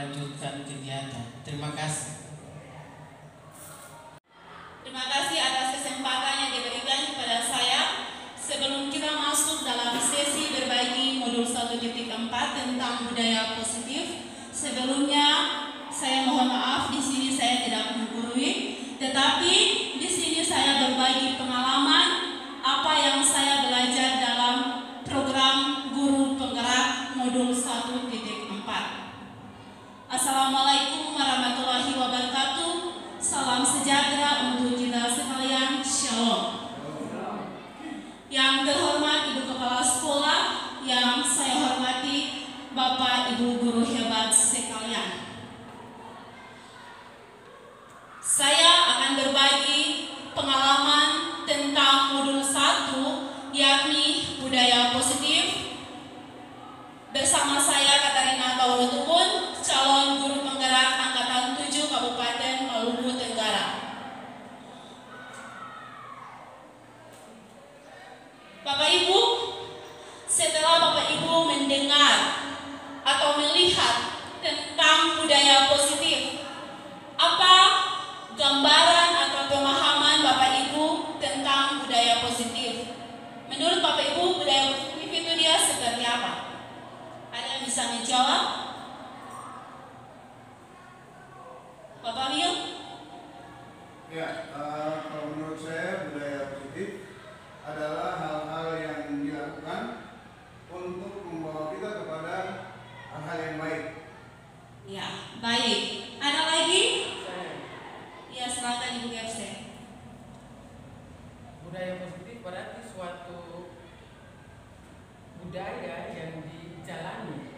melanjutkan kegiatan. Terima kasih. Terima kasih atas kesempatan yang diberikan kepada saya. Sebelum kita masuk dalam sesi berbagi modul 1.4 tentang budaya positif, sebelumnya saya mohon maaf di sini saya tidak menggurui, tetapi di sini saya berbagi pengalaman apa yang saya belajar dalam program Guru Penggerak modul 1.4. Assalamualaikum warahmatullahi wabarakatuh. Salam sejahtera untuk kita sekalian. Shalom. Yang terhormat Ibu Kepala Sekolah, yang saya hormati Bapak Ibu guru hebat sekalian. Saya akan berbagi pengalaman tentang modul 1, yakni budaya positif. Bersama saya Katarina Taurutupun, calon guru penggerak Angkatan 7 Kabupaten Maluku Tenggara. Bapak Ibu, setelah Bapak Ibu mendengar atau melihat tentang budaya positif, apa gambaran atau pemahaman Bapak Ibu tentang budaya positif? Menurut Bapak Ibu, budaya positif itu dia seperti apa? Ada yang bisa menjawab? Bapak Bill? Ya, kalau menurut saya budaya positif adalah hal-hal yang dilakukan untuk membawa kita kepada hal-hal yang baik. Ya, baik. Ada lagi? Ya, silakan Ibu FC. Budaya positif berarti suatu budaya yang dijalani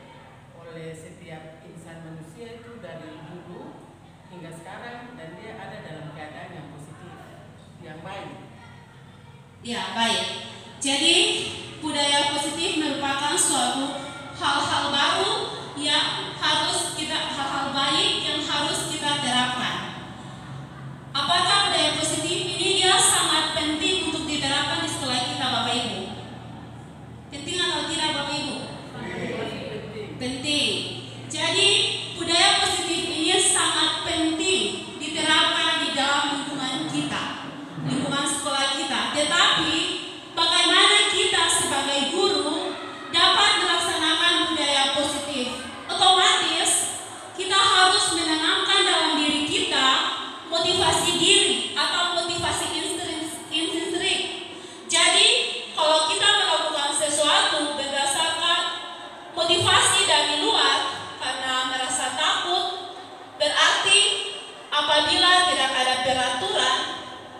oleh setiap insan manusia itu dari dulu hingga sekarang, dan dia ada dalam keadaan yang positif, yang baik. Ya, baik. Jadi, budaya positif merupakan suatu hal-hal baru yang harus kita, hal-hal baik yang harus kita terapkan. Apakah budaya positif ini dia sangat penting untuk diterapkan di sekolah kita, Bapak Ibu? Penting atau tidak, Bapak Ibu? Penting. Jadi, budaya positif ini sangat penting diterapkan di dalam lingkungan kita, lingkungan sekolah kita. Tetapi, bagaimana kita sebagai guru dapat melaksanakan budaya positif? Otomatis, kita harus menanamkan dalam diri kita motivasi diri atau motivasi intrinsik. Jadi, kalau kita melakukan sesuatu berdasarkan motivasi dari luar karena merasa takut, berarti apabila tidak ada peraturan,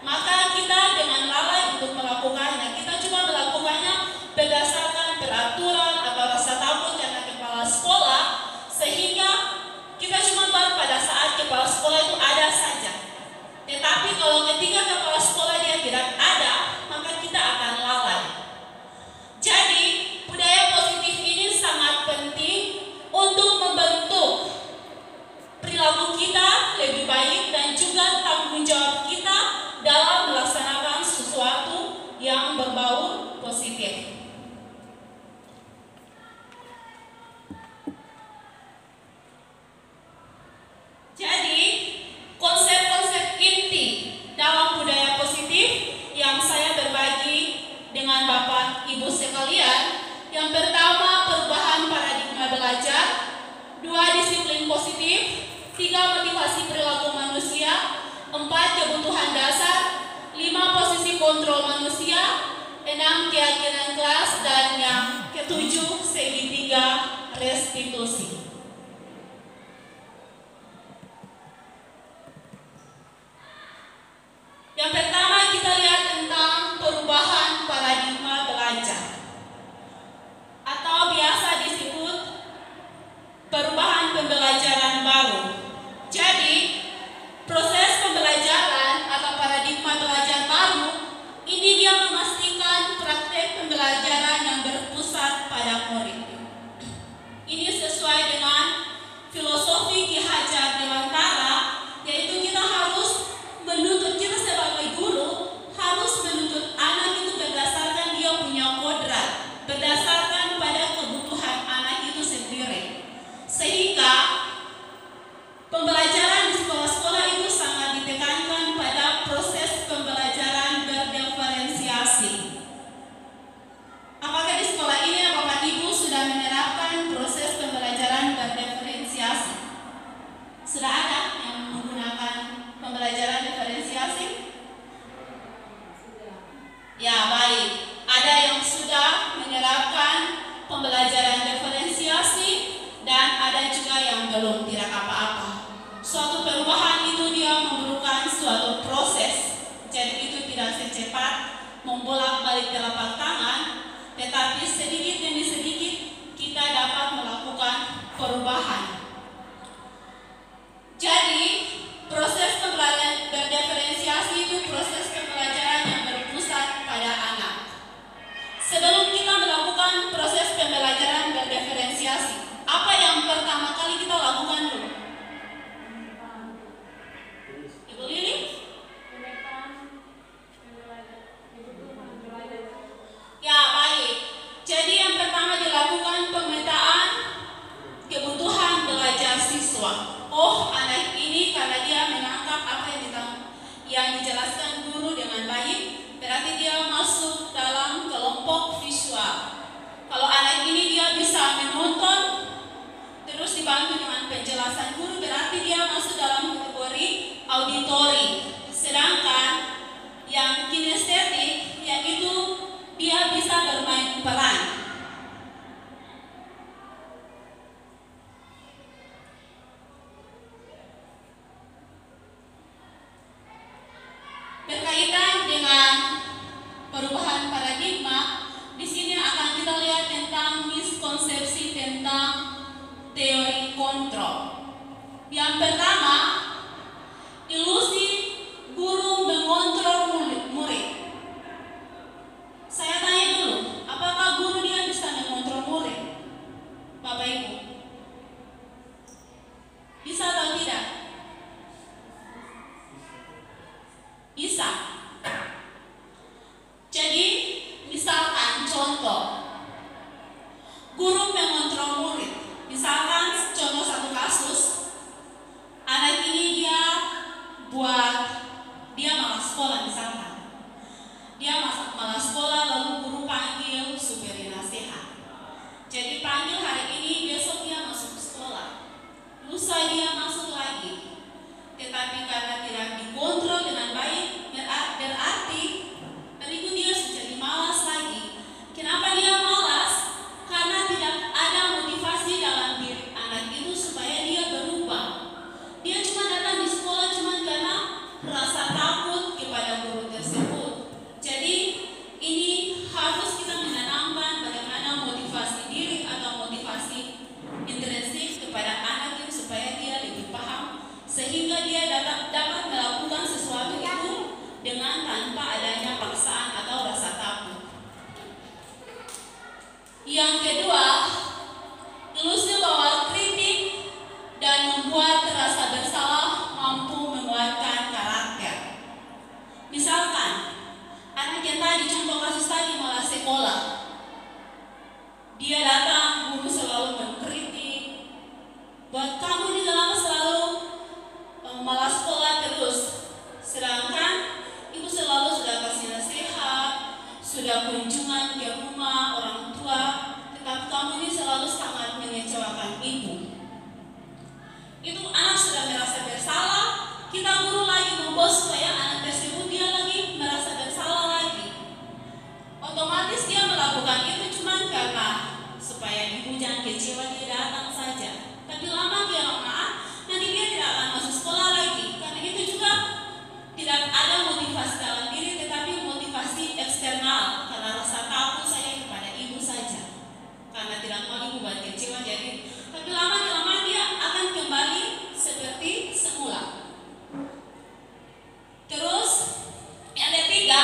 maka kita dengan lalai untuk melakukannya. Kita cuma melakukannya berdasarkan peraturan atau rasa takut karena kepala sekolah, sehingga kita cuma buat pada saat kepala sekolah itu ada saja. Tetapi kalau ketika kepala sekolah dia tidak ada, maka kita akan lalai. Jadi, budaya positif ini sangat penting untuk membentuk perilaku kita lebih baik dan juga tanggung jawab kita dalam melaksanakan sesuatu yang berbau positif. Jadi, konsep-konsep inti dalam budaya positif yang saya berbagi dengan Bapak Ibu sekalian, yang pertama perubahan paradigma belajar, 2 disiplin positif, 3 motivasi perilaku manusia, 4 kebutuhan dasar, 5 posisi kontrol manusia, 6 keyakinan kelas, dan yang ke-7 segitiga restitusi. Yang pertama kita lihat tentang perubahan paradigma belajar, atau biasa disebut perubahan pembelajaran baru. Jadi, proses pembelajaran atau paradigma belajar baru ini dia memastikan praktek pembelajaran yang berpusat pada murid. Ini sesuai dengan belum, tidak apa-apa. Suatu perubahan itu dia memerlukan suatu proses. Jadi itu tidak secepat membolak-balik telapak tangan, tetapi sedikit demi sedikit kita dapat melakukan perubahan. Jadi proses pembelajaran berdiferensiasi itu proses pembelajaran yang berpusat pada anak. Sebelum kita melakukan proses pembelajaran berdiferensiasi, apa yang pertama kali kita lakukan dulu? Ibu Lili? Ya, baik. Jadi yang pertama dilakukan pemetaan kebutuhan belajar siswa. Oh, anak ini karena dia menangkap apa yang dijelaskan guru dengan baik, berarti dia masuk dalam kelompok visual. Kalau anak ini dia bisa menonton, terus dibantu dengan penjelasan guru, berarti dia masuk dalam kategori auditori. Sedangkan yang kinestetik, yaitu dia bisa bermain peran. Berkaitan dengan perubahan paradigma, di sini akan kita lihat tentang miskonsepsi tentang teori kontrol. Yang pertama, ilusi guru mengontrol murid. Saya tanya dulu, apakah guru dia bisa mengontrol murid? Bapak Ibu, bisa atau tidak? Bisa. Jadi, misalkan contoh, guru mengontrol murid. Misalkan contoh satu kasus, anak ini dia malas sekolah misalkan. Dia malas sekolah lalu guru panggil supir nasihat. Jadi panggil hari ini, besok dia masuk sekolah. Lusa dia masuk lagi. Tetapi karena tidak dikontrol dengan baik, berarti berikut dia jadi malas lagi. Kenapa dia malas? Karena tidak ada motivasi dalam diri anak itu supaya dia berubah. Dia cuma datang di sekolah cuma karena rasa takut kepada guru tersebut. Jadi ini harus kita menanamkan bagaimana motivasi diri atau motivasi intrinsik kepada anak itu supaya dia lebih paham, sehingga dia dapat melakukan sesuatu itu dengan tanpa adanya paksaan atau rasa takut. Yang kedua, ilusi bahwa kritik dan membuat rasa bersalah mampu menguatkan karakter. Misalkan, anak yang tadi contoh kasus tadi malas sekolah. Dia datang, guru selalu mengkritik. Buat kamu ini kenapa selalu malas sekolah terus? Sedangkan ibu selalu sudah kasih nasihat, sudah kunjungan ke rumah orang tua, tetapi kamu ini selalu sangat mengecewakan ibu. Itu anak sudah merasa bersalah, kita guru lagi membuat supaya anak tersebut dia lagi merasa bersalah lagi. Otomatis dia melakukan itu cuma karena supaya ibu jangan kecewa dia datang saja. Tapi lama dia nanti dia tidak akan masuk sekolah lagi. Karena itu juga tidak ada motivasi dalam diri, tetapi motivasi eksternal karena rasa takut saya kepada ibu saja. Karena tidak mau ibu buat kecewa, jadi tapi lama-lama dia akan kembali seperti semula. Terus yang ketiga,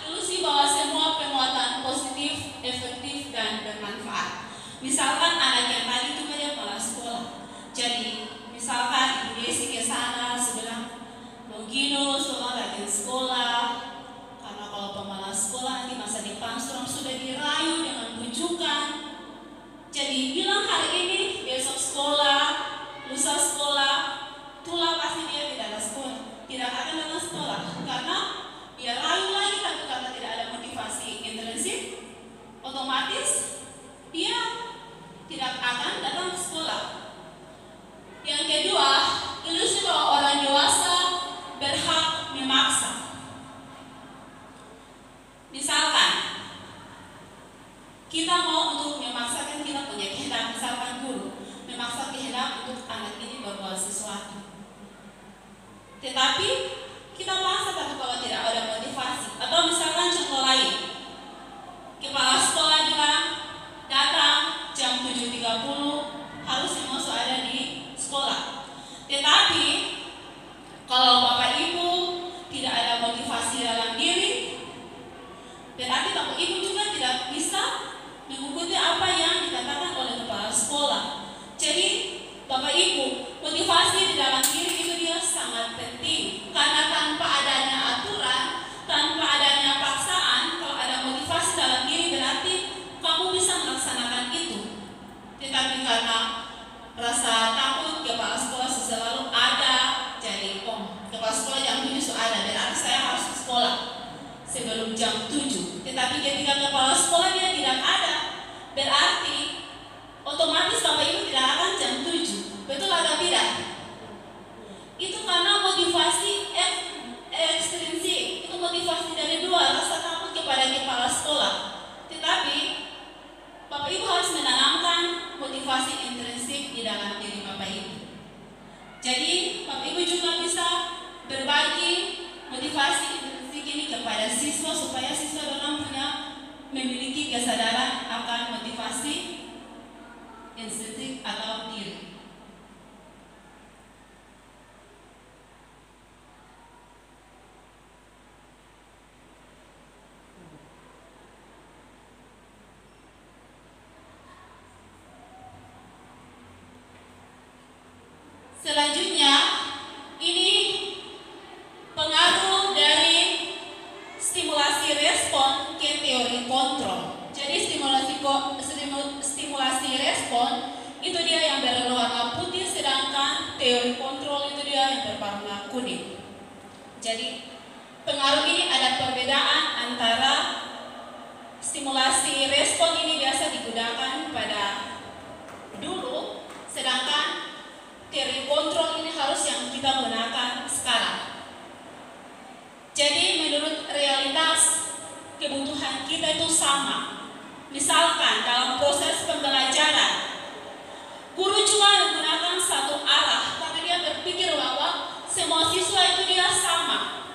ilusi bahwa semua penguatan positif, efektif dan bermanfaat. Misalkan anak yang tadi itu dia malas sekolah. Jadi misalkan Ibu Desi ke sana sebilang, Bang Gino sekolah rajin sekolah, karena kalau pemalas sekolah nanti masa depan sudah dirayu dengan bujukan. Jadi bilang hari ini, besok sekolah, lusa sekolah, tulah pasti dia tidak ada sekolah, tidak akan datang sekolah, karena dia rayu lagi, tapi karena tidak ada motivasi intrinsik, otomatis dia tidak akan datang ke sekolah. Tetapi kita paksa tapi kalau tidak ada motivasi. Atau misalkan contoh lain, kepala sekolah bilang datang jam 7.30 harus semua ada di sekolah. Tetapi kalau Bapak Ibu tidak ada motivasi dalam diri, berarti Bapak Ibu juga tidak bisa mengikuti apa yang dikatakan oleh kepala sekolah. Jadi Bapak Ibu, motivasi di dalam diri itu dia sangat penting. Karena tanpa adanya aturan, tanpa adanya paksaan, kalau ada motivasi dalam diri berarti kamu bisa melaksanakan itu. Tetapi karena rasa takut, kepala sekolah selalu ada. Jadi kepala sekolah jam 7 ada, berarti saya harus ke sekolah sebelum jam 7. Tetapi ketika kepala sekolah dia tidak ada, berarti otomatis Bapak Ibu tidak akan jam 7. Betul atau tidak? Itu karena motivasi ekstrinsik, itu motivasi dari luar, rasa takut kepada kepala sekolah. Tetapi Bapak Ibu harus menanamkan motivasi intrinsik di dalam diri Bapak Ibu. Jadi Bapak Ibu juga bisa berbagi motivasi intrinsik ini kepada siswa supaya siswa dalam memiliki kesadaran akan motivasi intrinsik atau diri. Selanjutnya, ini pengaruh dari stimulasi respon ke teori kontrol. Jadi stimulasi respon itu dia yang berwarna putih, sedangkan teori kontrol itu dia yang berwarna kuning. Jadi pengaruh ini ada perbedaan antara stimulasi respon ini biasa digunakan pada dulu, sedangkan teori kontrol ini harus yang kita gunakan sekarang. Jadi menurut realitas kebutuhan kita itu sama. Misalkan dalam proses pembelajaran, guru cuma menggunakan satu arah karena dia berpikir bahwa semua siswa itu dia sama.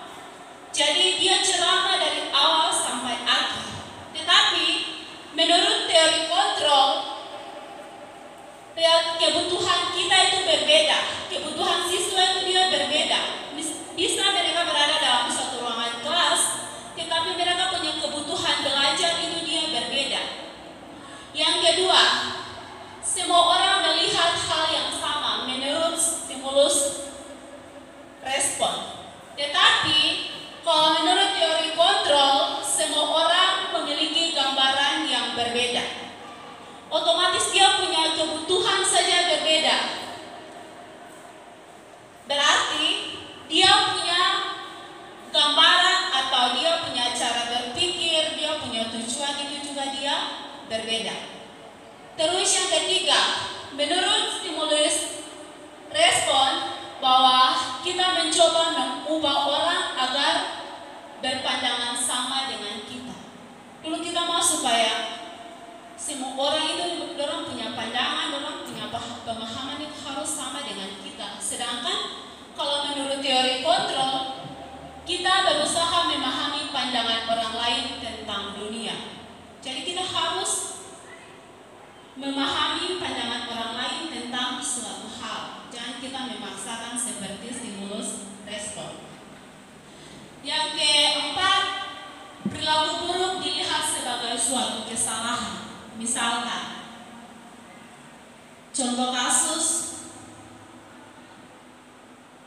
Jadi dia ceramah dari awal sampai akhir. Tetapi menurut teori kontrol, kebutuhan kita itu berbeda, kebutuhan siswa itu dia berbeda. Bisa mereka berada dalam suatu ruangan kelas, tetapi mereka punya kebutuhan belajar itu dia berbeda. Yang kedua, semua orang melihat hal yang sama menurut stimulus respon. Tetapi kalau menurut teori kontrol, semua orang memiliki gambaran yang berbeda. Otomatis dia punya kebutuhan saja berbeda. Berarti dia punya gambaran atau dia punya cara berpikir, dia punya tujuan itu juga dia berbeda. Terus yang ketiga, menurut stimulus respon bahwa kita mencoba mengubah orang agar berpandangan sama dengan kita. Dulu kita mau supaya semua orang itu orang punya pandangan, orang punya pemahaman itu harus sama dengan kita. Sedangkan kalau menurut teori kontrol, kita berusaha memahami pandangan orang lain tentang dunia. Jadi kita harus memahami pandangan orang lain tentang suatu hal. Jangan kita memaksakan seperti stimulus respon. Yang keempat, perilaku buruk dilihat sebagai suatu kesalahan. Misalkan, contoh kasus,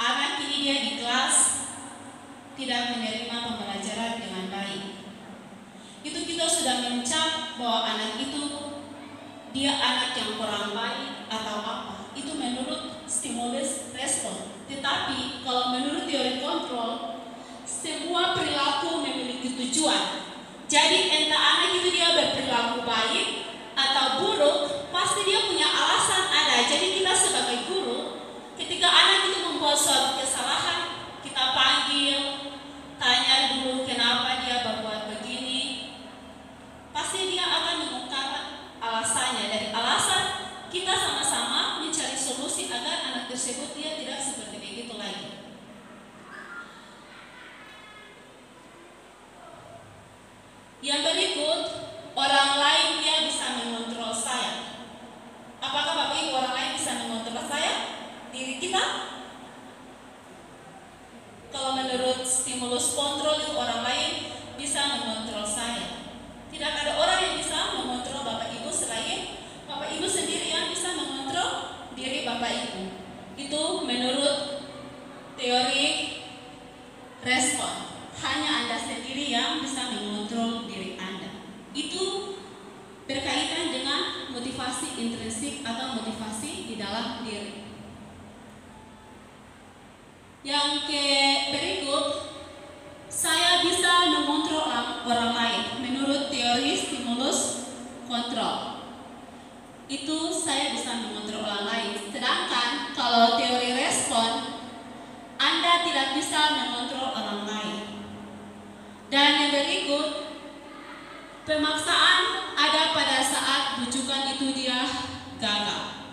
anak ini dia di kelas tidak menerima pembelajaran dengan baik. Itu kita sudah mencap bahwa anak itu dia anak yang kurang baik atau apa. Itu menurut stimulus respon. Tetapi kalau menurut teori kontrol, semua perilaku memiliki tujuan. Jadi entah anak itu dia berperilaku baik atau buruk, pasti dia punya alasan ada. Jadi kita sebagai guru, ketika anak itu membuat suatu kesalahan, kita panggil, tanya dulu kenapa dia berbuat begini. Pasti dia akan mengungkapkan alasannya. Dari alasan kita sama-sama mencari solusi agar anak tersebut dia tidak seperti begitu lagi. Yang berikut, orang lain dia bisa mengontrol saya. Apakah Bapak Ibu orang lain bisa mengontrol saya? Diri kita? Kalau menurut stimulus kontrol itu orang lain bisa mengontrol saya. Tidak ada orang yang bisa mengontrol Bapak Ibu selain Bapak Ibu sendiri yang bisa mengontrol diri Bapak Ibu. Itu menurut teori respon. Hanya Anda sendiri yang bisa mengontrol diri Anda. Itu berkaitan dengan motivasi intrinsik atau motivasi di dalam diri. Yang berikut, saya bisa mengontrol orang lain menurut teori stimulus kontrol. Itu saya bisa mengontrol orang lain. Sedangkan kalau teori respon, Anda tidak bisa mengontrol orang lain. Dan yang berikut, pemaksaan ada pada saat bujukan itu dia gagal.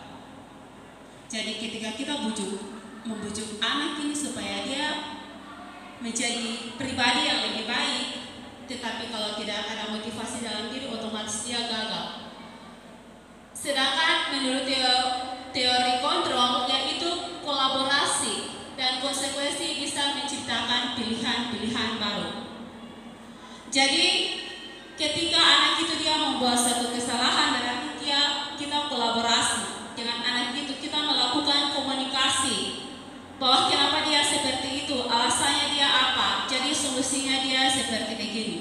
Jadi ketika kita membujuk anak ini supaya dia menjadi pribadi yang lebih baik, tetapi kalau tidak ada motivasi dalam diri, otomatis dia gagal. Sedangkan menurut teori kontrol, yaitu kolaborasi dan konsekuensi bisa menciptakan pilihan-pilihan baru. Jadi ketika anak itu dia membuat satu kesalahan, berarti kita kolaborasi dengan anak itu, kita melakukan komunikasi bahwa kenapa dia seperti itu, alasannya dia apa, jadi solusinya dia seperti begini.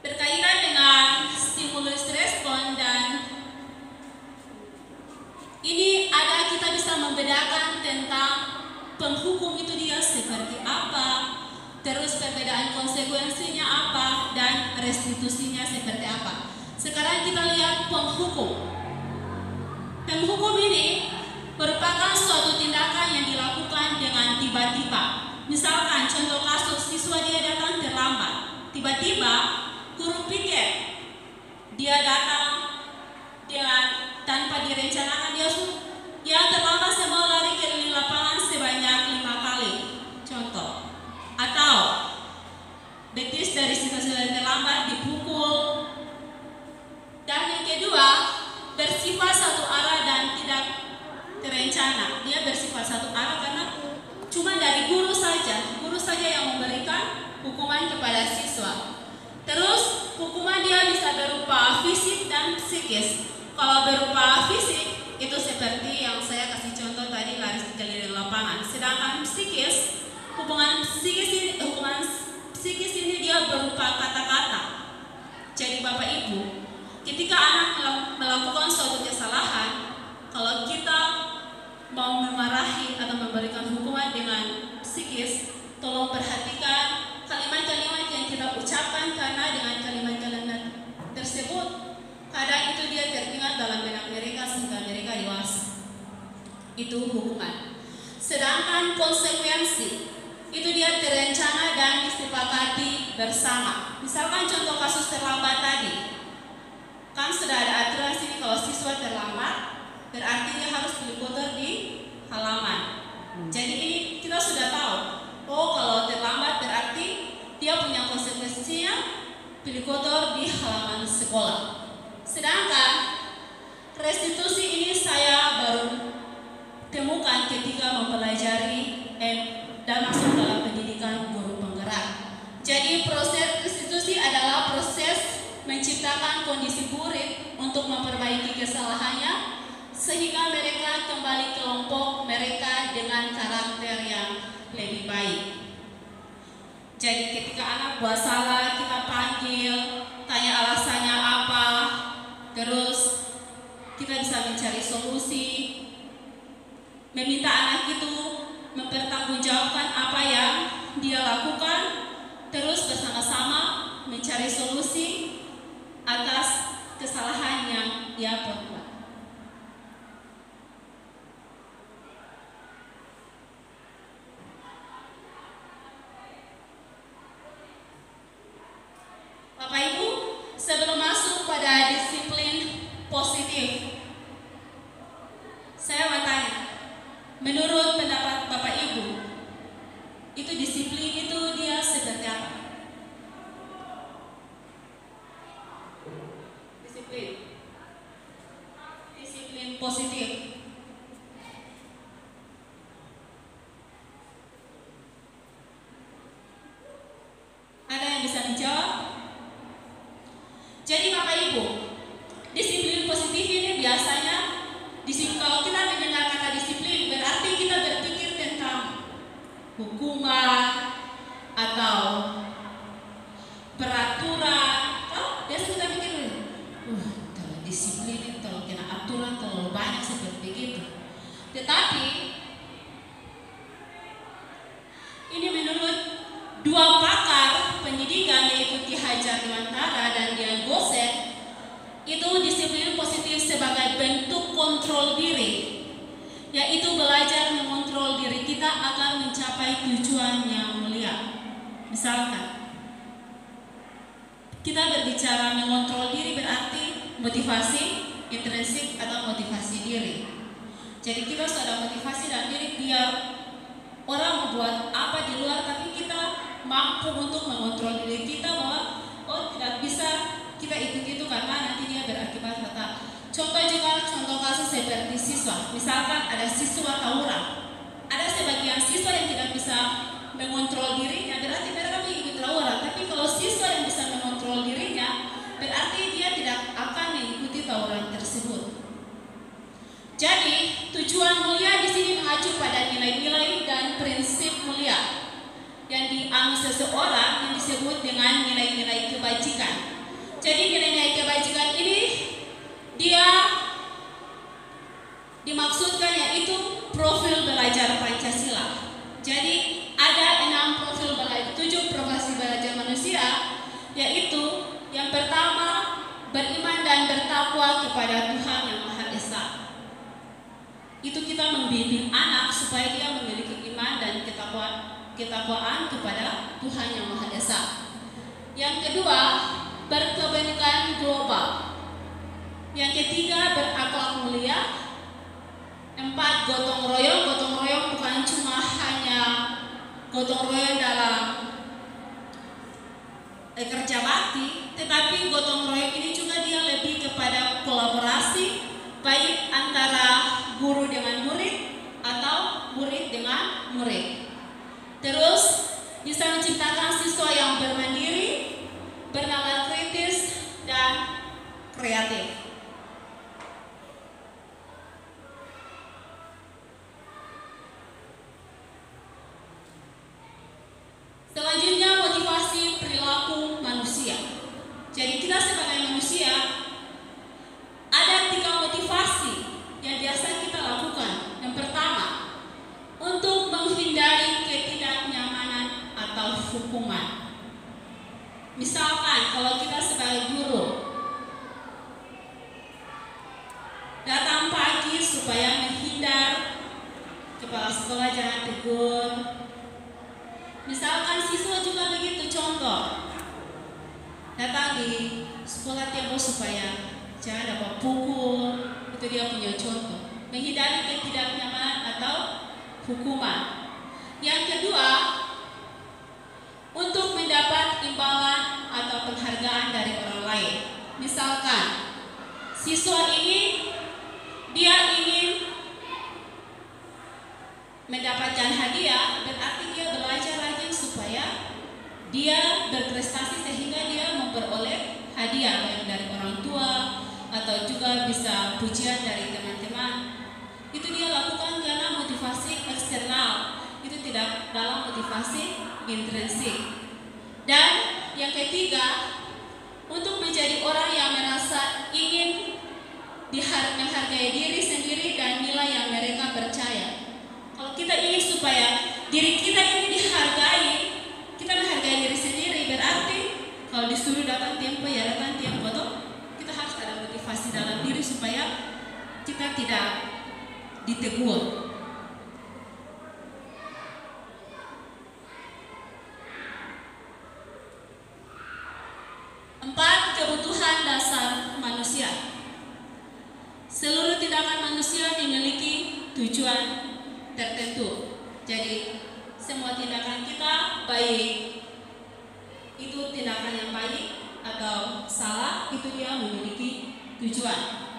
Berkaitan dengan stimulus respon, dan ini ada kita bisa membedakan tentang penghukum itu dia seperti apa, terus perbedaan konsekuensinya apa, dan restitusinya seperti apa. Sekarang kita lihat penghukum. Penghukum ini merupakan suatu tindakan yang dilakukan dengan tiba-tiba. Misalkan contoh kasus, siswa dia datang terlambat, tiba-tiba guru pikir dia datang tanpa direncanakan, dia terlambat, semua lari keliling lapangan sebanyak 5 kali, contoh. Atau betis dari siswa-siswa terlambat dipukul. Dan yang kedua, bersifat satu arah dan tidak terencana. Dia bersifat satu arah karena cuma dari guru saja yang memberikan hukuman kepada siswa. Terus hukuman dia bisa berupa fisik dan psikis. Kalau berupa fisik itu seperti yang saya kasih contoh tadi, lari keliling lapangan. Sedangkan hukuman psikis ini dia berupa kata-kata. Jadi Bapak Ibu, ketika anak melakukan suatu kesalahan, kalau kita mau memarahi atau memberikan hukuman dengan psikis, tolong perhatikan kalimat-kalimat yang kita ucapkan, karena dengan kalimat-kalimat tersebut kadang itu dia teringat dalam benak mereka sehingga mereka dewasa. Itu hukuman. Sedangkan konsekuensi itu dia terencana dan disepakati bersama. Misalkan contoh kasus terlambat tadi, kan sudah ada aturan sini, kalau siswa terlambat berarti dia harus beli kotor di halaman. Jadi ini kita sudah tahu, oh kalau terlambat berarti dia punya konsekuensinya pilih kotor di halaman sekolah. Sedangkan restitusi ini saya baru temukan ketika mempelajari dan masuk dalam pendidikan guru penggerak. Jadi proses restitusi adalah proses menciptakan kondisi murid untuk memperbaiki kesalahannya sehingga mereka kembali ke kelompok mereka dengan karakter yang lebih baik. Jadi ketika anak buat salah, kita panggil, tanya alasannya apa, terus kita bisa mencari solusi, meminta anak itu mempertanggungjawabkan apa yang dia lakukan, terus bersama-sama mencari solusi atas kesalahan yang dia perbuat. pada disiplin positif. Saya mau tanya, menurut pendapat Bapak Ibu, itu disiplin itu dia seperti apa? Disiplin positif. Ada yang bisa dijawab? Jadi Bapak Ibu, disiplin positif ini biasanya kalau kita mendengar kata disiplin berarti kita berpikir tentang hukuman atau peraturan. Oh, biasa kita pikir, kalau disiplin, kalau kena aturan terlalu banyak seperti begitu. Tetapi ini menurut dua pakar pendidikan yaitu Ki Hajar Dewantara dan Dian Gosen, itu disiplin positif sebagai bentuk kontrol diri, yaitu belajar mengontrol diri kita agar mencapai tujuan yang mulia. Misalkan kita berbicara mengontrol diri berarti motivasi intrinsik atau motivasi diri. Jadi kita sudah motivasi dalam diri biar orang membuat apa di luar, tapi kita mampu untuk mengontrol diri kita bahwa tidak bisa kita ikuti itu karena nanti dia berakibat fatal. Contoh kasus seperti siswa, misalkan ada siswa tawuran, ada sebagian siswa yang tidak bisa mengontrol dirinya, berarti mereka mengikuti tawuran. Tapi kalau siswa yang bisa mengontrol dirinya, berarti dia tidak akan mengikuti tawuran tersebut. Jadi tujuan mulia di sini mengacu pada nilai-nilai dan prinsip mulia yang dianut seseorang yang disebut dengan nilai-nilai kebajikan. Jadi nilai-nilai kebajikan ini dia dimaksudkan yaitu profil belajar Pancasila. Jadi ada 7 profesi belajar manusia, yaitu yang pertama beriman dan bertakwa kepada Tuhan yang Maha Esa. Itu kita membimbing anak supaya dia memiliki iman dan ketakwaan kepada Tuhan yang Maha Esa. Yang kedua, berkebajikan global. Yang ketiga, berakhlak mulia. 4, gotong royong. Gotong royong bukan cuma hanya gotong royong dalam kerja bakti, tetapi gotong royong ini juga dia lebih kepada kolaborasi, baik antara guru dengan murid atau murid dengan murid. Terus bisa menciptakan siswa yang bermandiri, bernalar kritis, dan kreatif. Selanjutnya, motivasi perilaku manusia. Jadi kita sebagai manusia ada 3 motivasi yang biasa kita lakukan. Yang pertama, untuk menghindari ketidaknyamanan atau hukuman. Misalkan kalau kita sebagai guru datang pagi supaya menghindar kepala sekolah jangan tegur. Misalkan siswa juga begitu, contoh datang di sekolah tempo supaya jangan dapat pukul, itu dia punya contoh. Menghindari ketidaknyamanan atau hukuman. Yang kedua, untuk mendapat imbalan atau penghargaan dari orang lain. Misalkan siswa ini dia ingin mendapatkan hadiah, berarti dia belajar rajin supaya dia berprestasi sehingga dia memperoleh hadiah baik dari orang tua atau juga bisa pujian dari teman-teman. Itu dia lakukan karena motivasi eksternal, itu tidak dalam motivasi intrinsik. Dan yang ketiga, untuk menjadi orang yang merasa ingin menghargai diri sendiri dan nilai yang mereka percaya. Kalau kita ingin supaya diri kita ini dihargai, kita menghargai diri sendiri, berarti kalau disuruh datang tempo ya datang tempo toh, kita harus ada motivasi dalam diri supaya kita tidak ditegur. 4, kebutuhan dasar tindakan manusia memiliki tujuan tertentu. Jadi semua tindakan kita, baik itu tindakan yang baik atau salah, itu dia memiliki tujuan.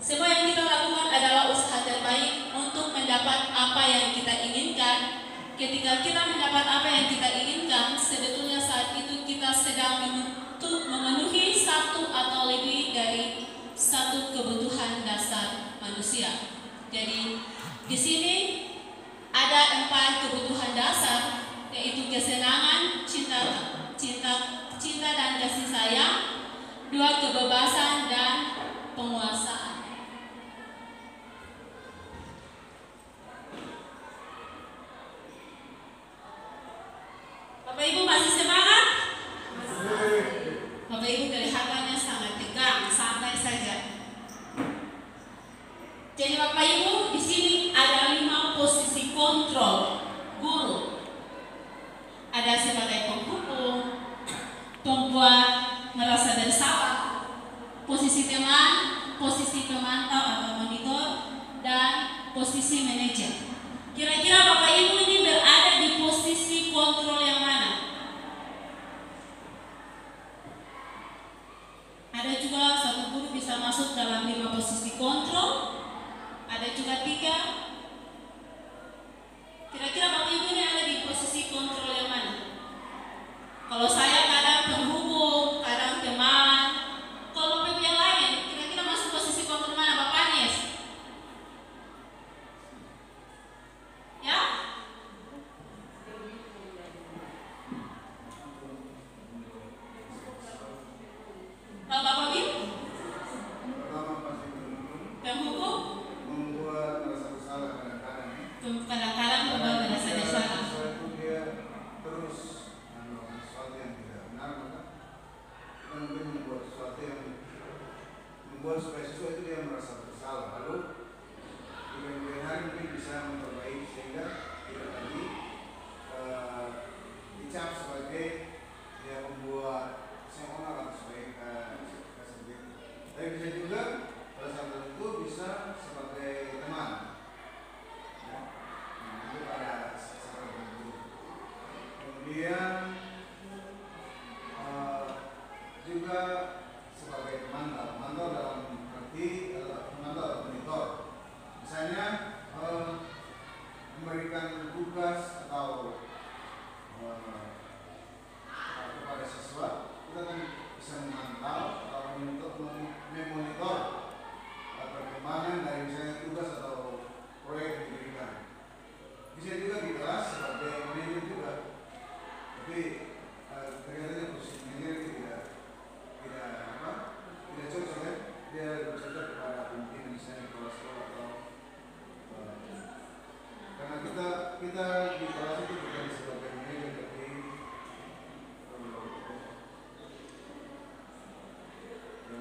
Semua yang kita lakukan adalah usaha terbaik untuk mendapat apa yang kita inginkan. Ketika kita mendapat apa yang kita inginkan, sebetulnya saat itu kita sedang memenuhi satu atau lebih dari satu kebutuhan dasar manusia. Jadi di sini ada 4 kebutuhan dasar, yaitu kesenangan, cinta dan kasih sayang, 2 kebebasan dan penguasaan. Bapak Ibu masih semangat? Bapak Ibu kelihatannya sangat tegang, santai saja. Jadi Bapak Ibu, di sini ada 5 posisi kontrol guru. Ada sebagai penghukum, pembuat merasa bersalah, posisi teman, posisi pemantau atau monitor, dan posisi manajer. Kira-kira Bapak Ibu ini berada di posisi kontrol yang mana? Ada juga satu guru bisa masuk dalam 5 posisi kontrol, ada juga 3. Kira-kira Bapak Ibu ini ada di posisi kontrol yang mana? Kalau saya kadang penghukum, kadang teman. Kalau Bapak Ibu yang lain, kira-kira masuk posisi kontrol mana Bapak Anies? Ya? Bapak Babil? Penghukum? Membuat merasa bersalah kadang-kadang. Kadang-kadang membuat merasa bersalah. Dia terus melakukan sesuatu yang tidak benar, maka kita mungkin membuat sesuatu yang membuat supaya siswa itu dia merasa bersalah. Lalu di kemudian hari mungkin bisa memperbaiki sehingga tidak lagi dicap sebagai dia membuat seorang atau sebagai seperti itu. Tapi bisa juga pada saat tertentu bisa sebagai teman. Ya. Nah, itu pada saat tertentu. Kemudian juga sebagai pemantau dalam arti pemantau atau monitor. Misalnya memberikan tugas atau kepada siswa, kita kan bisa memantau atau memonitor perkembangan dari misalnya tugas atau proyek yang diberikan. Bisa juga di kelas sebagai manajer juga, tapi ternyata posisi manajer itu tidak cocok ya. Dia lebih cocok kepada pimpinan misalnya di sekolah atau karena kita di kelas itu bukan sebagai manajer tapi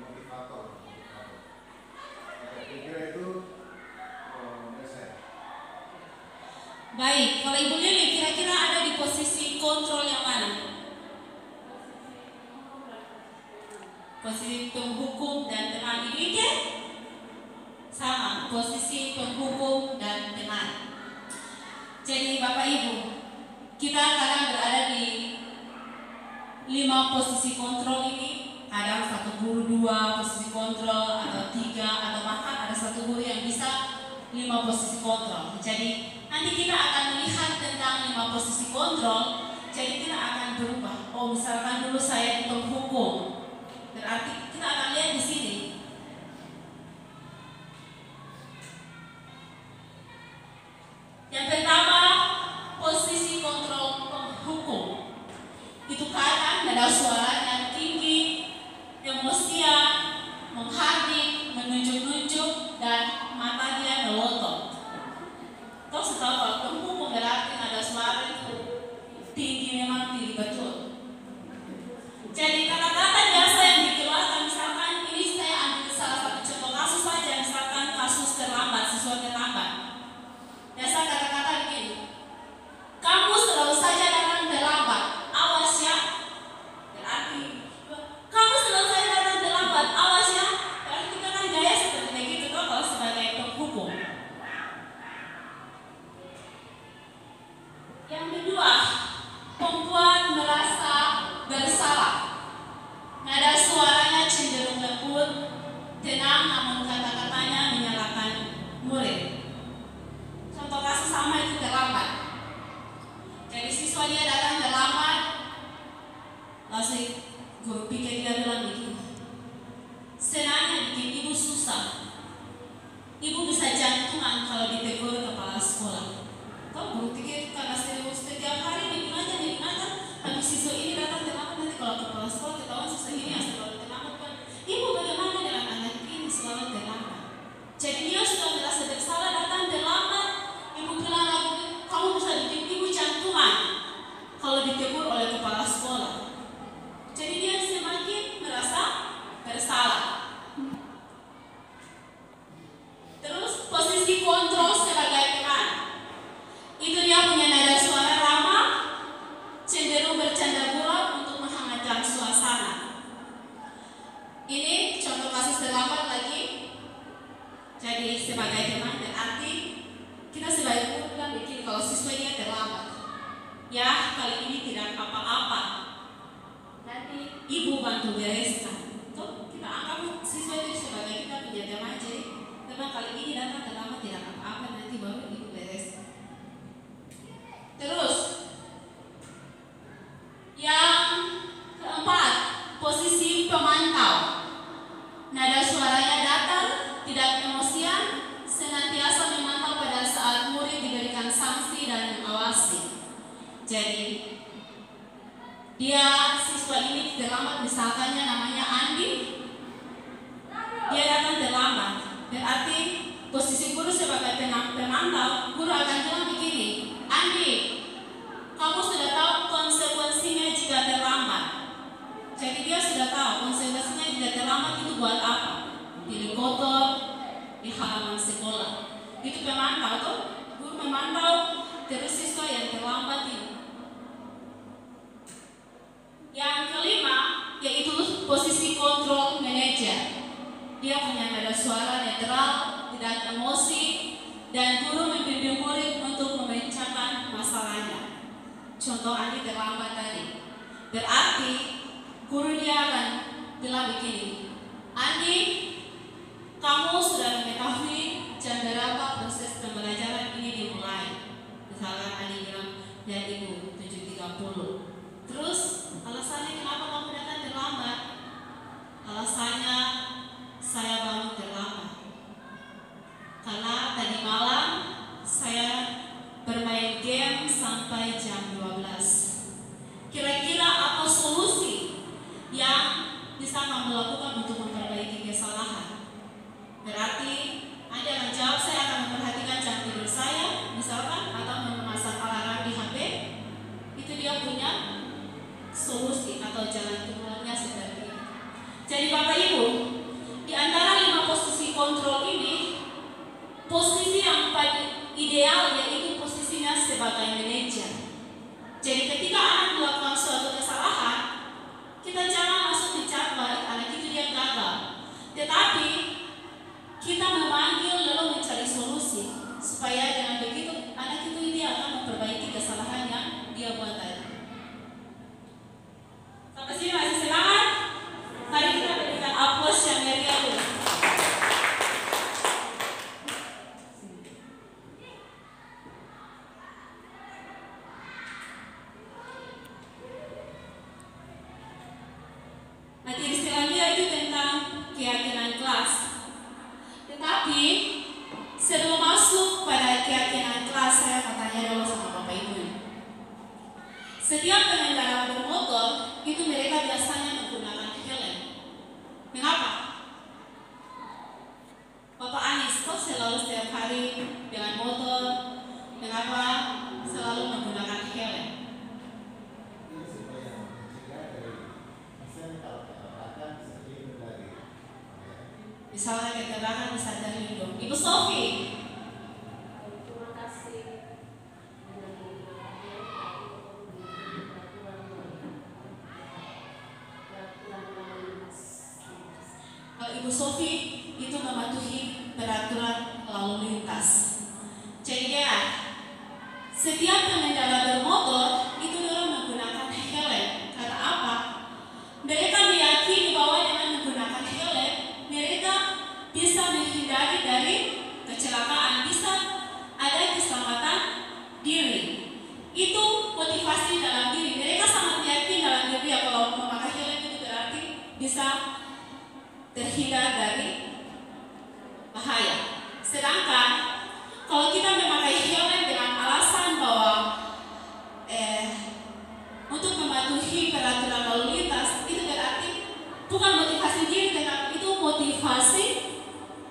motivator. Kira-kira itu saya. Baik, kalau Ibu Lili kira-kira ada di posisi kontrol yang mana? Posisi penghukum dan teman ini kan? Sama, posisi penghukum dan teman. Jadi Bapak Ibu, kita kadang berada di 5 posisi kontrol ini. Kadang satu guru 2 posisi kontrol, atau 3, atau bahkan ada satu guru yang bisa 5 posisi kontrol. Jadi nanti kita akan melihat tentang 5 posisi kontrol. Jadi kita akan berubah. Oh, misalkan dulu saya di penghukum, berarti kita akan lihat di sini. Yang pertama, posisi kontrol penghukum. Itu kadang ada suara yang tinggi, emosian, menghardik, menunjuk-nunjuk, dan mata dia melotot. Kau setahu kalau penghukum berarti ada suara itu tinggi, memang tinggi betul. Jadi kata-kata biasa yang dikeluarkan, misalkan ini saya ambil salah satu contoh kasus saja, misalkan kasus terlambat, siswa terlambat. Biasa kata-kata begini, kamu selalu saja datang terlambat, awas ya. Berarti Yang kedua, membuat merasa bersalah. Nada suaranya cenderung lembut, tenang, namun kata-katanya menyalahkan murid. Contoh kasus sama itu terlambat. Jadi siswa dia datang terlambat, lalu guru pikir dia bilang begini, senangnya bikin ibu susah. Ibu bisa jantungan kalau ditegur kepala sekolah. Kok guru pikir karena setiap hari bikin aja, habis siswa ini datang terlambat, nanti kalau kepala sekolah ketahuan siswa ini yang selalu terlambat kan. Ibu bagaimana dengan anak ini selalu terlambat? Jadi dia sudah merasa bersalah datang terlambat. Ibu bilang lagi, kamu bisa bikin ibu jantungan kalau ditegur oleh kepala sekolah. Jadi dia semakin merasa bersalah. Terus posisi kontrol sebagai teman. Itu dia punya nada suara ramah, cenderung bercanda gurau untuk menghangatkan suasana. Ini contoh kasus terlambat lagi. Jadi sebagai teman berarti kita sebagai guru bilang bikin kalau siswa dia terlambat. Ya, kali ini tidak apa-apa. Nanti ibu bantu bereskan. Tuh, kita anggap siswa itu sebagai kita punya teman. Jadi teman kali ini datang terlambat tidak apa-apa, nanti baru ibu bereskan. Terus yang keempat, posisi pemantau. Nada suaranya datar, tidak emosian, senantiasa memantau pada saat murid diberikan sanksi dan mengawasi. Jadi dia siswa ini terlambat, misalkannya namanya Andi, dia datang terlambat, berarti posisi guru sebagai pemantau, guru akan bilang begini, Andi, kamu sudah tahu konsekuensinya jika terlambat. Jadi dia sudah tahu konsekuensinya jika terlambat itu buat apa? Pilih kotor di halaman sekolah. Itu pemantau tuh, guru memantau terus siswa yang terlambat ini. Yang kelima, yaitu posisi kontrol manajer. Dia punya nada suara netral, tidak emosi, dan guru membimbing murid untuk memecahkan masalahnya. Contoh Andi terlambat tadi. Berarti guru dia akan bilang begini, Andi, kamu sudah mengetahui jam berapa proses pembelajaran ini dimulai. Misalkan Andi bilang, ya ibu 7.30. Terus alasannya kenapa kamu datang terlambat? Alasannya saya bangun terlambat karena tadi malam saya bermain game sampai jam 12. Kira-kira apa solusi yang bisa kamu lakukan untuk memperbaiki kesalahan? Berarti Anda akan jawab, saya akan memperhatikan jam tidur saya misalkan, atau memasang alarm di HP. Itu dia punya solusi atau jalan keluarnya seperti ini. Jadi Bapak Ibu, di antara 5 posisi kontrol ini, posisi yang paling ideal yaitu posisinya sebagai manajer. Jadi ketika anak melakukan suatu kesalahan, kita jangan langsung bicara balik anak itu dia gagal, tetapi kita memanggil lalu mencari solusi supaya dengan begitu anak itu dia akan memperbaiki kesalahan yang dia buat tadi. Sampai sini masih semangat? Mari kita berikan aplaus yang meriah dulu. Nanti istilahnya itu tentang keyakinan kelas. Tetapi sebelum masuk pada keyakinan kelas, saya akan tanya dulu sama Bapak Ibu. Setiap pengendara bermotor itu mereka biasanya menggunakan helm. Mengapa? Bapak Anies kok selalu setiap hari dengan motor, mengapa selalu menggunakan helm? Misalnya kecelakaan bisa terlindung. Ibu Sofi. Terima kasih. Kalau Ibu Sofi itu mematuhi peraturan lalu lintas. Jadi ya, setiap pengendara bermotor itu dorang menggunakan helm. Karena apa? Mereka meyakini bahwa dengan menggunakan helm mereka bisa menghindari dari kecelakaan, bisa ada keselamatan diri. Itu motivasi dalam diri. Mereka sangat yakin dalam diri ya, kalau memakai helm itu berarti bisa terhindar dari bahaya. Sedangkan kalau kita memakai helm dengan alasan bahwa untuk mematuhi peraturan lalu lintas, itu berarti bukan motivasi diri, tetapi itu motivasi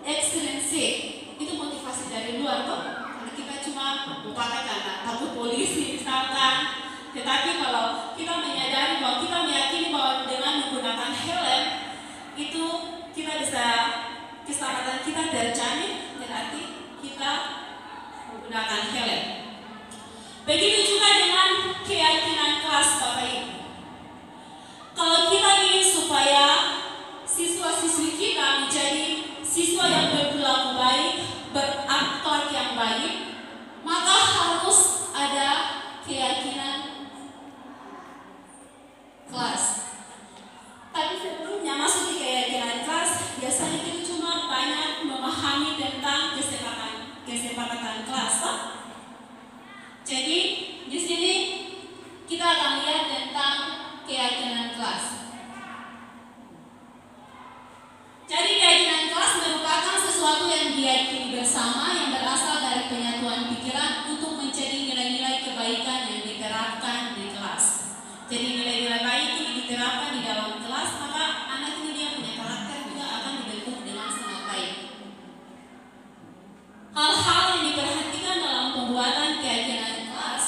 ekstrinsik. Itu motivasi dari luar kok. Karena kita cuma memakai karena takut polisi misalkan. Tetapi kalau kita menyadari bahwa kita meyakini bahwa dengan menggunakan helm itu kita bisa, keselamatan kita terjamin, berarti kita menggunakan helm. Begitu juga dengan keyakinan kelas Bapak Ibu. Kalau kita ingin supaya siswa-siswi kita menjadi siswa yang berperilaku baik, berakhlak yang baik, maka harus ada keyakinan kelas. Tapi sebelumnya masuk di keyakinan kelas, biasanya kita cuma banyak memahami tentang kesepakatan kelas. Jadi di sini kita akan lihat tentang keyakinan kelas. Jadi keyakinan kelas merupakan sesuatu yang diyakini bersama yang berasal dari penyatuan pikiran untuk menjadi nilai-nilai kebaikan yang diterapkan di kelas. Jadi nilai-nilai baik ini diterapkan di dalam kelas, maka anak ini dia punya karakter juga akan dibentuk dengan sangat baik. Hal-hal yang diperhatikan dalam pembuatan keyakinan kelas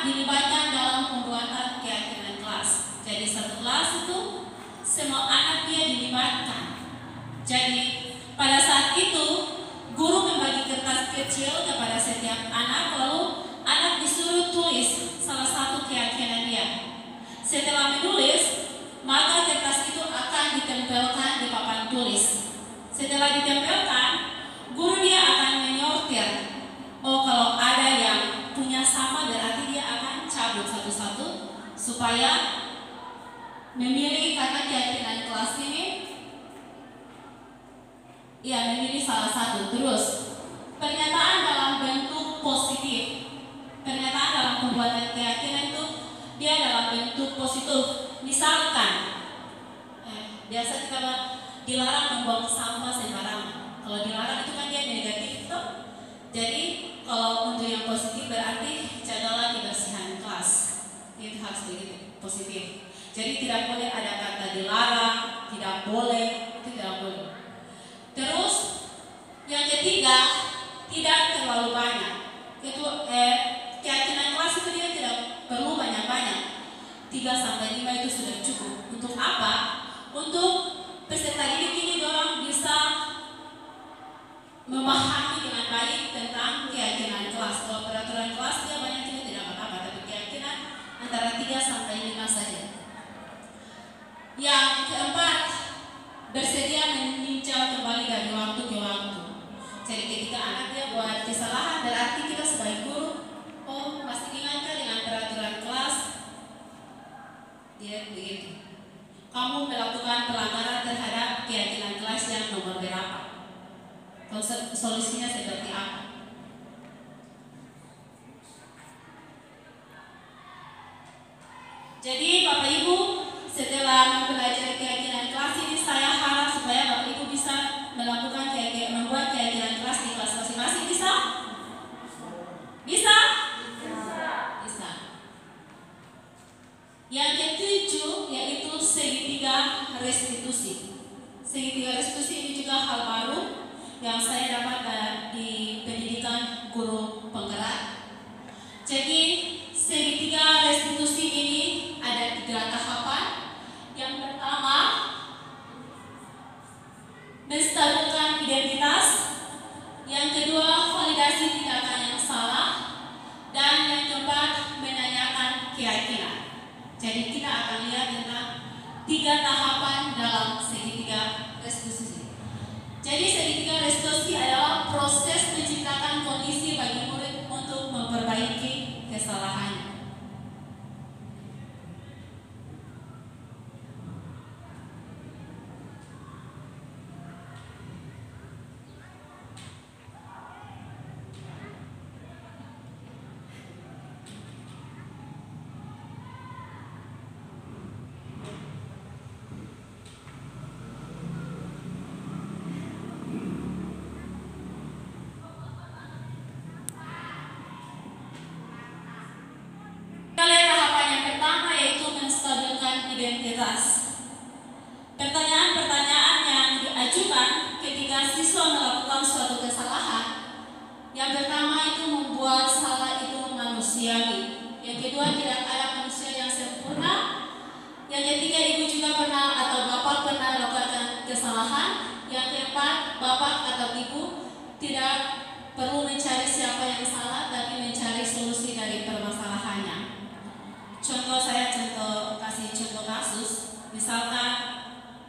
dilibatkan dalam pembuatan keyakinan kelas. Jadi satu kelas itu semua anak dia dilibatkan. Jadi pada saat itu guru membagi kertas kecil kepada setiap anak, lalu anak disuruh tulis salah satu keyakinan dia. Setelah menulis, maka kertas itu akan ditempelkan di papan tulis. Setelah ditempelkan, guru dia akan menyortir. Oh, kalau ada yang punya sama berarti dia akan cabut satu-satu supaya memilih, karena keyakinan kelas ini memilih salah satu. Terus pernyataan dalam bentuk positif. Pernyataan dalam pembuatan keyakinan itu dia dalam bentuk positif. Misalkan biasa kita dilarang membuang sampah sembarangan. Kalau dilarang itu kan dia negatif tuh. Jadi kalau untuk yang positif berarti jagalah kebersihan kelas. Itu harus begitu, positif. Jadi tidak boleh ada kata dilarang, tidak boleh, itu tidak boleh. Terus yang ketiga, tidak terlalu banyak. Itu keyakinan kelas itu dia tidak perlu banyak-banyak. 3-5 itu sudah cukup. Untuk apa? Untuk peserta didik ini orang bisa memahami dengan baik tentang keyakinan kelas. Kalau peraturan kelas dia banyak juga tidak apa-apa, tapi keyakinan antara 3-5 saja. Yang keempat, bersedia meninjau kembali dari waktu ke waktu. Jadi ketika anak dia buat kesalahan, berarti kita sebagai guru, oh masih ingatkah dengan peraturan kelas? Dia begitu. Kamu melakukan pelanggaran terhadap keyakinan kelas yang nomor berapa? Solusinya seperti apa? Jadi Bapak Ibu, setelah mempelajari keyakinan kelas ini, saya harap supaya Bapak Ibu bisa melakukan membuat keyakinan kelas di kelas masing-masing. Bisa? Bisa? Bisa. Yang ketujuh yaitu segitiga restitusi. Segitiga restitusi ini juga hal baru yang saya dapat di pendidikan guru penggerak. Jadi segitiga restitusi ini ada 3 tahapan. Yang pertama, menstabilkan identitas. Yang kedua, validasi tindakan yang salah. Dan yang keempat, menanyakan keyakinan. Jadi kita akan lihat tentang 3 tahapan dalam segitiga restitusi. Jadi segitiga restitusi adalah proses menciptakan kondisi bagi murid untuk memperbaiki kesalahannya. Identitas. Pertanyaan-pertanyaan yang diajukan ketika siswa melakukan suatu kesalahan. Yang pertama itu membuat salah itu manusiawi. Yang kedua, tidak ada manusia yang sempurna. Yang ketiga, ibu juga pernah atau bapak pernah melakukan kesalahan. Yang keempat, bapak atau ibu tidak perlu mencari siapa yang salah, tapi mencari solusi dari permasalahannya. Saya kasih contoh kasus. Misalkan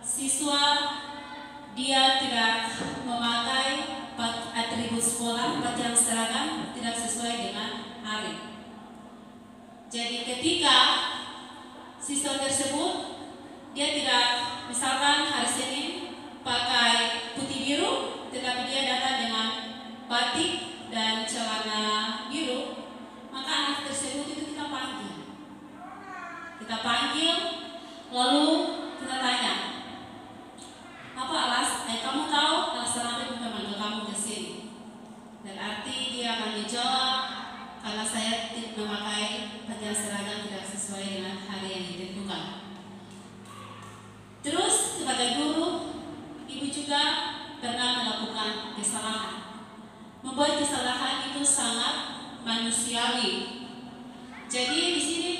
siswa dia tidak memakai atribut sekolah, pakaian seragam tidak sesuai dengan hari. Jadi ketika siswa tersebut dia tidak, misalkan hari Senin pakai putih biru, tetapi dia datang dengan batik dan celana biru, maka anak tersebut itu kita panggil, lalu kita tanya, apa kamu tahu alasan apa ibu memanggil kamu ke sini? Dan arti dia akan menjawab, karena saya memakai pakaian seragam tidak sesuai dengan hari yang ditentukan. Terus sebagai guru, ibu juga pernah melakukan kesalahan. Membuat kesalahan itu sangat manusiawi. Jadi di sini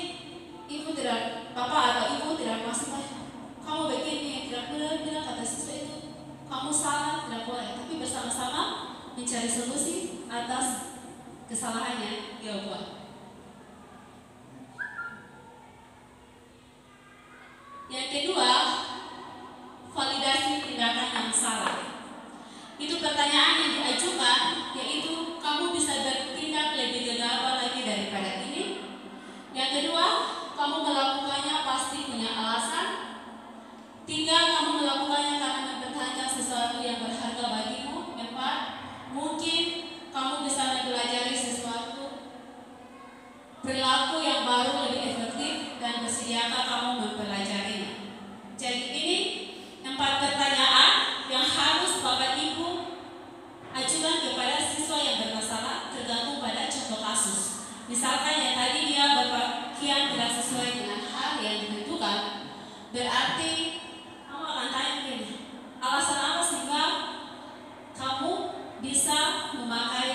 bapak atau ibu tidak masih kamu begini, tidak boleh bilang kata siswa itu kamu salah, tidak boleh. Tapi bersama-sama mencari solusi atas kesalahannya dia buat. Yang kedua, validasi tindakan yang salah. Itu pertanyaan yang diajukan, yaitu kamu bisa bertindak lebih gegabah lagi daripada ini. Yang kedua, kamu melakukannya pasti punya alasan. 3, kamu melakukannya karena mempertahankan sesuatu yang berharga bagimu. 4, mungkin kamu bisa mempelajari sesuatu perilaku yang baru lebih efektif dan bersediakah kamu mempelajarinya. Jadi ini 4 pertanyaan yang harus Bapak Ibu ajukan kepada siswa yang bermasalah, tergantung pada contoh kasus. Misalkan yang tadi dia berpakaian tidak sesuai dengan hal yang ditentukan, berarti kamu akan tanya begini, alasan apa sehingga kamu bisa memakai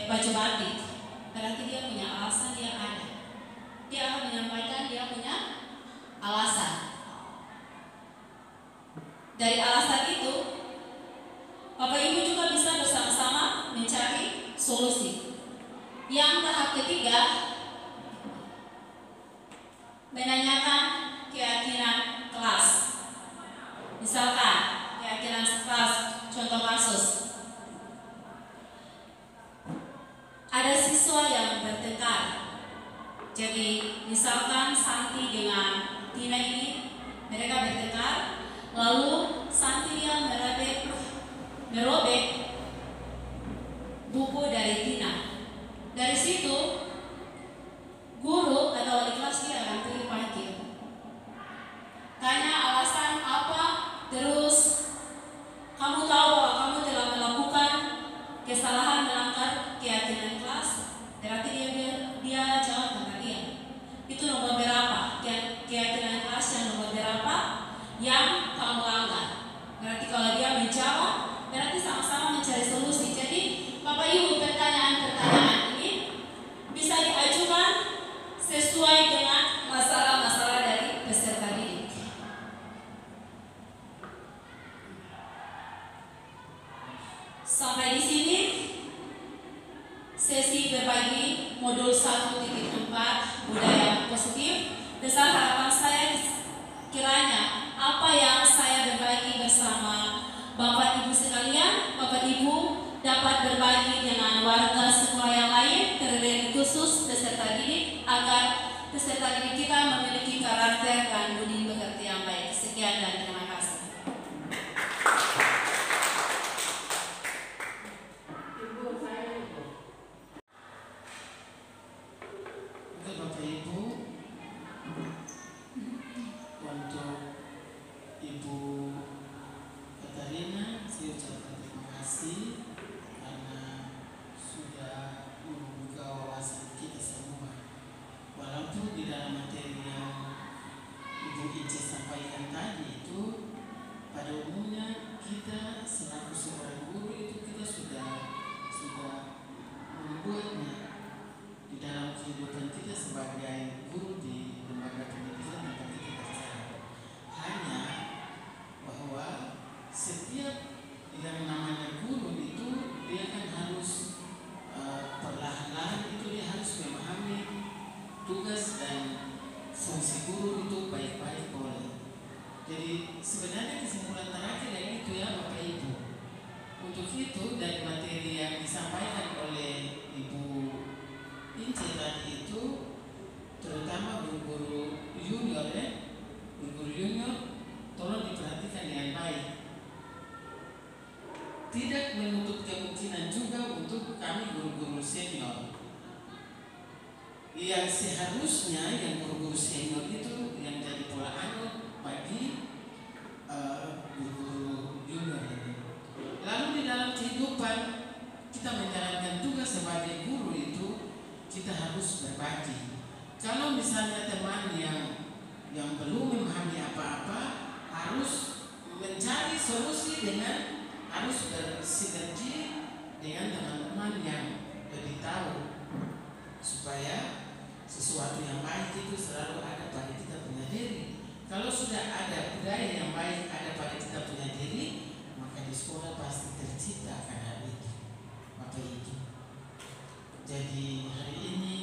baju batik? Berarti dia punya alasan, dia ada. Dia akan menyampaikan dia punya alasan. Dari alasan itu, Bapak Ibu juga bisa bersama-sama mencari solusi. Yang tahap ketiga, menanyakan keyakinan kelas. Misalkan keyakinan kelas, contoh kasus. Ada siswa yang bertengkar. Jadi misalkan Santi dengan Tina ini, mereka bertengkar. Lalu Santi yang merobek buku dari Tina. Dari situ guru atau wali kelas dia akan pergi panggil, tanya alasan apa, terus kamu tahu bahwa kamu telah melakukan kesalahan melanggar keyakinan kelas. Berarti dia jawab kata dia itu nomor berapa, keyakinan kelas yang nomor berapa yang kamu langgar. Berarti kalau dia menjawab, berarti sama-sama mencari solusi. Jadi Bapak Ibu, pertanyaan-pertanyaan ini bisa diajukan Bapak Ibu sekalian, Bapak Ibu dapat berbagi dengan warga sekolah yang lain, terlebih khusus peserta didik, agar peserta didik kita memiliki karakter dan budi pekerti yang baik. Sekian dan terima kasih. Ibu saya itu. Oke Bapak Ibu, untuk Ibu Katarina saya ucapkan terima kasih karena sudah membuka wawasan kita semua. Walaupun di dalam materi yang Ibu Ice sampaikan tadi itu, pada umumnya kita selaku seorang guru itu kita sudah membuatnya di dalam kehidupan kita sebagai guru di lembaga pendidikan tempat kita kerja. Hanya bahwa setiap yang namanya guru itu dia kan harus perlahan-lahan itu dia harus memahami tugas dan fungsi guru itu baik-baik boleh. Jadi sebenarnya kesimpulan terakhir yang itu ya Bapak Ibu. Untuk itu dari materi yang disampaikan oleh Ibu Ince tadi itu, terutama guru-guru junior guru-guru junior tolong diperhatikan dengan baik. Tidak menutup kemungkinan juga untuk kami guru-guru senior. Yang seharusnya yang guru-guru senior itu yang jadi pola anu bagi guru-guru junior ini. Lalu di dalam kehidupan kita menjalankan tugas sebagai guru itu kita harus berbagi. Kalau misalnya teman yang belum memahami apa-apa harus mencari solusi dengan harus bersinergi dengan teman-teman yang lebih tahu supaya sesuatu yang baik itu selalu ada pada kita punya diri. Kalau sudah ada budaya yang baik ada pada kita punya diri, maka di sekolah pasti tercipta akan hal itu. Bapak Ibu. Jadi hari ini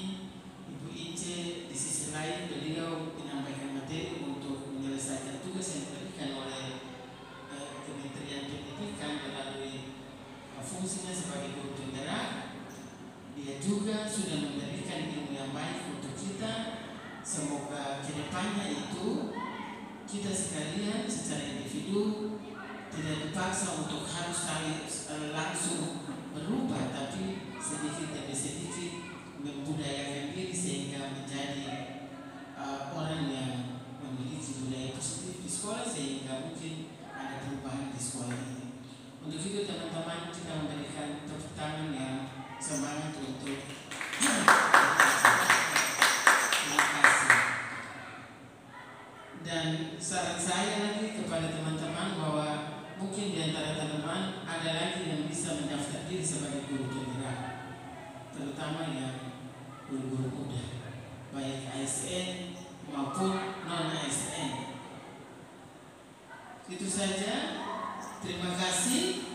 Ibu Ice di sisi lain beliau menyampaikan materi untuk menyelesaikan tugas yang diberikan oleh Kementerian Pendidikan melalui fungsinya sebagai guru penggerak. Dia juga sudah memberikan ilmu yang baik untuk kita. Semoga kedepannya itu kita sekalian secara individu tidak dipaksa untuk harus langsung berubah, tapi sedikit demi sedikit membudayakan diri sehingga menjadi orang yang memiliki budaya positif di sekolah sehingga mungkin ada perubahan di sekolah ini. Untuk itu teman-teman kita memberikan tepuk tangan yang semangat untuk terima kasih. Dan saran saya lagi kepada teman-teman bahwa mungkin di antara teman-teman ada lagi yang bisa mendaftar diri sebagai guru penggerak, terutama yang guru-guru muda, baik ASN maupun non-ASN. Itu saja. Terima kasih.